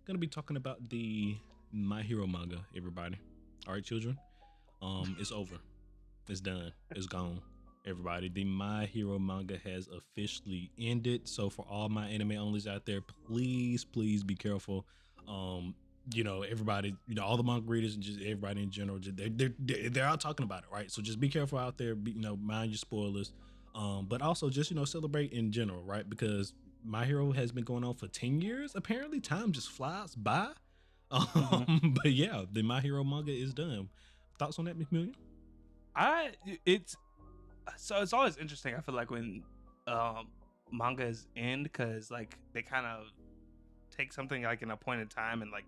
gonna be talking about the My Hero manga, everybody. All right, children. It's over. It's done. It's gone. Everybody, the My Hero manga has officially ended. So for all my anime onlys out there, please be careful. Everybody, all the manga readers and just everybody in general, they're out talking about it, right? So just be careful out there. Mind your spoilers. But also just celebrate in general, right? Because My Hero has been going on for 10 years. Apparently, time just flies by. But yeah, the My Hero manga is done. Thoughts on that, McMillian? It's always interesting. I feel like when mangas end, because like they kind of take something like in a point in time and like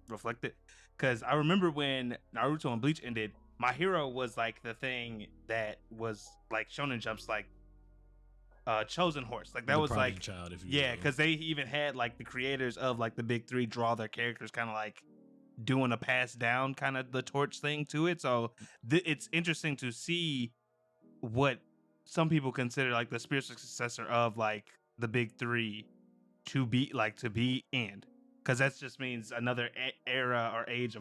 reflect it. Because I remember when Naruto and Bleach ended, My Hero was like the thing that was like Shonen Jump's like chosen horse. Like that The was like child, if you yeah, will. because they even had like the creators of like the big three draw their characters kind of like doing a pass down kind of the torch thing to it. So it's interesting to see what some people consider like the spiritual successor of like the big three to be end, because that just means another era or age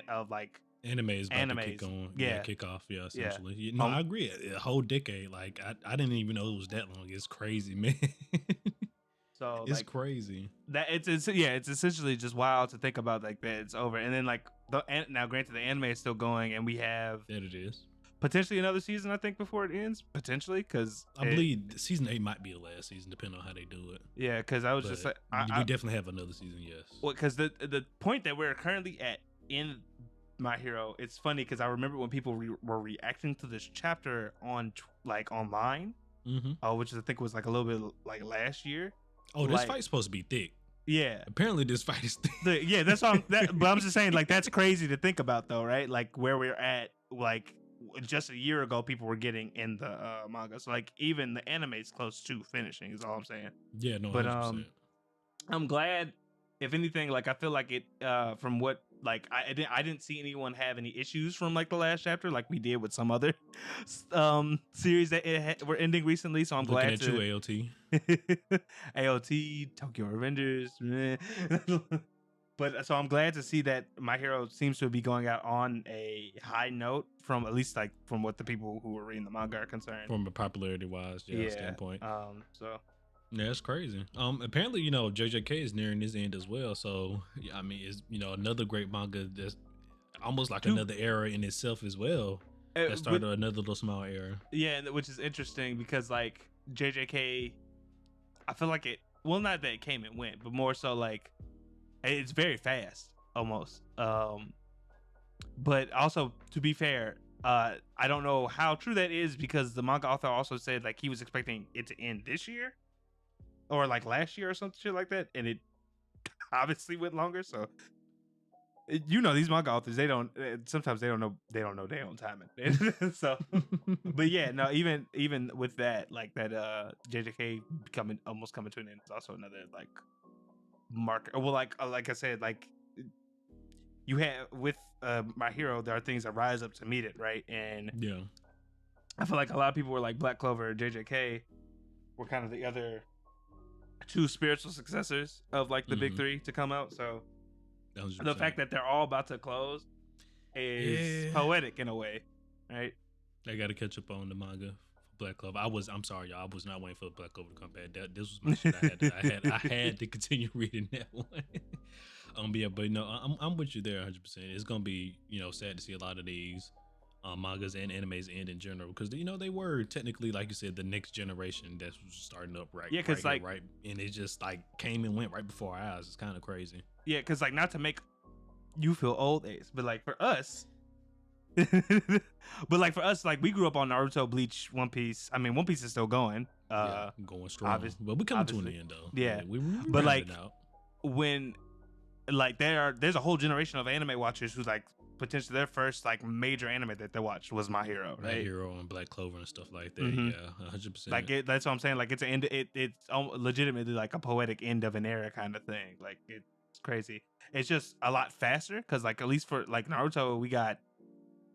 of like Anime is about to kick animes. on. Yeah. Kick off. Yeah, Yeah. essentially. I agree. A whole decade. Like I didn't even know it was that long. It's crazy, man. So it's like crazy. that it's essentially just wild to think about like that it's over. And then like now granted the anime is still going and we have That it is. potentially another season, I think, before it ends. Potentially, because I believe season 8 might be the last season, depending on how they do it. Yeah, because I was But just like, we definitely have another season. Yes. well, because the point that we're currently at in My Hero, it's funny because I remember when people were reacting to this chapter on like online, which I think was like a little bit like last year. Oh, this fight's supposed to be thick. Yeah. Apparently, this fight is thick. Yeah, that's all. But I'm just saying, like, that's crazy to think about, though, right? Like where we're at, like just a year ago, people were getting in the manga. So like even the anime's close to finishing. Is all I'm saying. Yeah, no, but 100%. I'm glad. If anything, like I feel like it from what like I didn't see anyone have any issues from like the last chapter like we did with some other series that were ending recently. So I'm Looking glad at to you, AOT. AOT, Tokyo Revengers. But so I'm glad to see that My Hero seems to be going out on a high note, from at least like from what the people who were reading the manga are concerned. From a popularity wise, standpoint. So yeah, it's crazy. Apparently, JJK is nearing his end as well. So I mean, it's another great manga that's almost like another era in itself as well. That started another little small era. Yeah, which is interesting because like JJK, I feel like it. Well, not that it came and went, but more so like it's very fast almost. But also to be fair, I don't know how true that is because the manga author also said like he was expecting it to end this year or like last year or some shit like that, and it obviously went longer. So these manga authors, they don't sometimes they don't know their own timing. So but yeah, no, even with that, like that JJK almost coming to an end is also another like marker. Well, like I said, like you have with My Hero, there are things that rise up to meet it, right? And yeah, I feel like a lot of people were like Black Clover or JJK were kind of the other two spiritual successors of like the big three to come out. So the fact that they're all about to close is poetic in a way, right? They got to catch up on the manga for Black Clover. I'm sorry, y'all. I was not waiting for Black Clover to come back. This was my shit. I had to continue reading that one. But no, I'm with you there 100%. It's gonna be sad to see a lot of these mangas and animes end in general because they were technically, like you said, the next generation that was starting up right. Yeah, because right, and it just like came and went right before our eyes. It's kind of crazy. Yeah, because like not to make you feel old, Ace, but like for us, like we grew up on Naruto, Bleach, One Piece. I mean, One Piece is still going. Going strong. But we're coming to an end though. Yeah, we but like out. when like there's a whole generation of anime watchers who's like potentially their first like major anime that they watched was My Hero, right? My Hero and Black Clover and stuff like that. Yeah, 100%. Like that's what I'm saying. Like it's an end. It's legitimately like a poetic end of an era kind of thing. Like it's crazy. It's just a lot faster because like at least for like Naruto, we got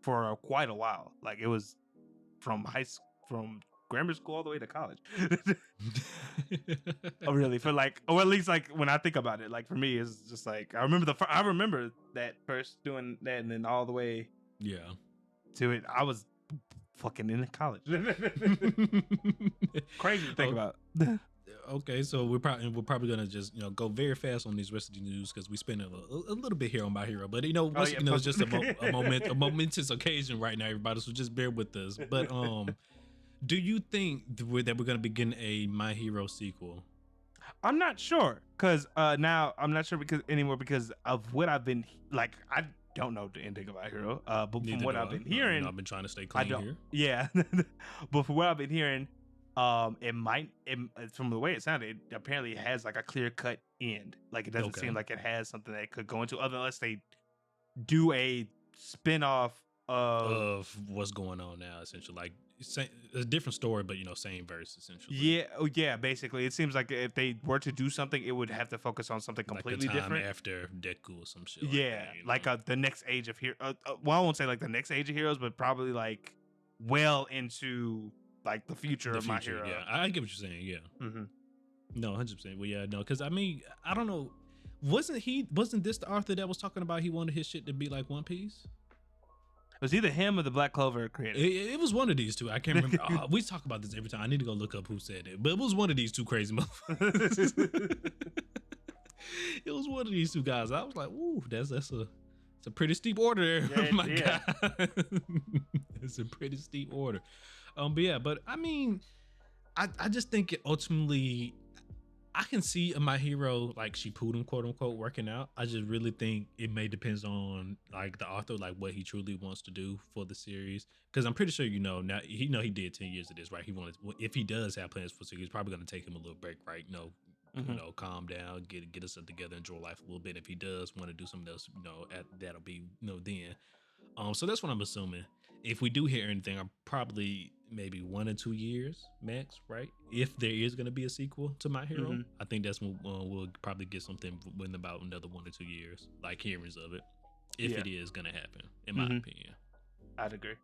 for quite a while. Like it was from grammar school all the way to college. Oh, really? For like, or at least like when I think about it, like for me, it's just like I remember that first doing that, and then all the way to it, I was fucking in college. Crazy to think about. Okay, so we're probably gonna just go very fast on these rest of the news because we spent a little bit here on My Hero, but it's just a momentous occasion right now, everybody. So just bear with us. But do you think that we're gonna be getting a My Hero sequel? I'm not sure because now I'm not sure because of what I've been like. I don't know the ending of My Hero, but from what I've been hearing, I've been trying to stay clean here. Yeah, but from what I've been hearing, it might from the way it sounded, it apparently has like a clear cut end. Like it doesn't seem like it has something that could go into other unless they do a spin-off of what's going on now, essentially. Like a different story, but same verse essentially. Yeah, basically it seems like if they were to do something, it would have to focus on something completely like the time different after Deku or some shit. Like that, the next age of hero. Well, I won't say like the next age of heroes, but probably like well into like the future of My Hero. Yeah, I get what you're saying. Yeah, no, 100%. Well, yeah, no, because I mean, I don't know. Wasn't this the author that was talking about he wanted his shit to be like One Piece? It was either him or the Black Clover creator. It was one of these two. I can't remember. We talk about this every time. I need to go look up who said it, but it was one of these two crazy motherfuckers. It was one of these two guys. I was like, ooh, that's a pretty steep order there, my guy. It's a pretty steep order. But I mean, I just think it ultimately, I can see My Hero like Shippuden, quote unquote, working out. I just really think it may depends on like the author, like what he truly wants to do for the series. Because I'm pretty sure now he did 10 years of this, right? If he does have plans for the series, probably going to take him a little break, right? Calm down, get us together, enjoy life a little bit. If he does want to do something else, that'll be then. So that's what I'm assuming. If we do hear anything, I'm probably maybe 1 or 2 years max, right? If there is going to be a sequel to My Hero, I think that's when we'll probably get something within about another 1 or 2 years, like hearings of it, if it is going to happen, in my opinion. I would agree.